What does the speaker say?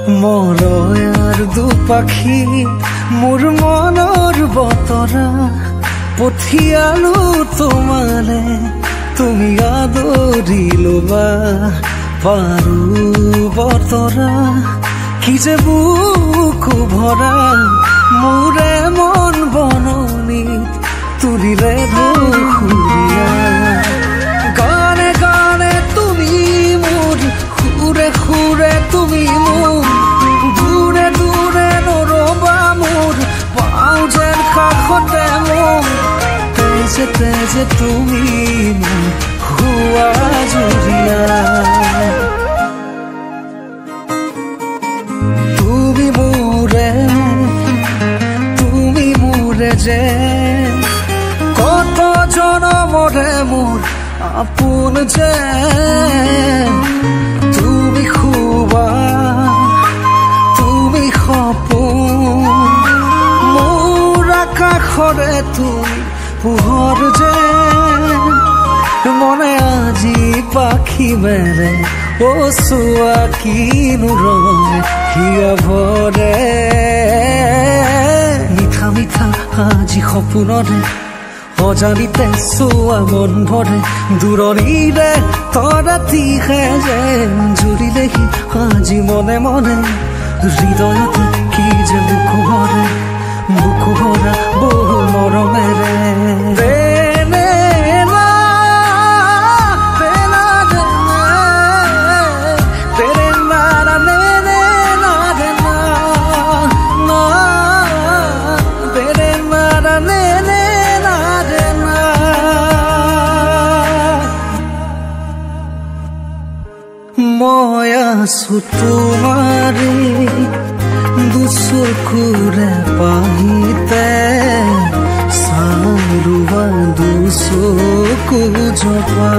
মৰয়াৰ দুপাখি মোৰ মনৰ বতৰা পঠিয়ালো তোমালে তুমি আদৰি লবা পাৰো বতৰা কি যে বুকু ভৰা মোৰে মন বননিত তুলিলে ধুসুৰিয়া গানে গানে তুমি মোৰ সুৰে সুৰে তুমি মোৰ দূৰে দূৰে নৰবা মোৰ পাওঁ যেন কাষতে মোৰ তেজে তেজে তুমি মোৰ হুৱা জুৰিয়া তুমি মোৰে যে কত জনমৰে মোৰ আপোন যে তুমি শুবা তুমি সপোন মোৰ আকাশৰে তুমি পোহৰ যে মনে আজি পাখি মেলে ও চোৱা কিনো ৰঙে হিয়া ভৰে মিঠা মিঠা আজি সপোনৰে অজানিতে চোৱা মন ভৰে দূৰণিৰে তৰাতিহে যেন জুৰিলেহি আজি মনে মনে হৃদয়তে কি যে বুকু ভৰা বহু মৰমেৰে মই আছো তোমাৰে দুচকুৰে পাহিতে চাৰুৱা দুচকু জপা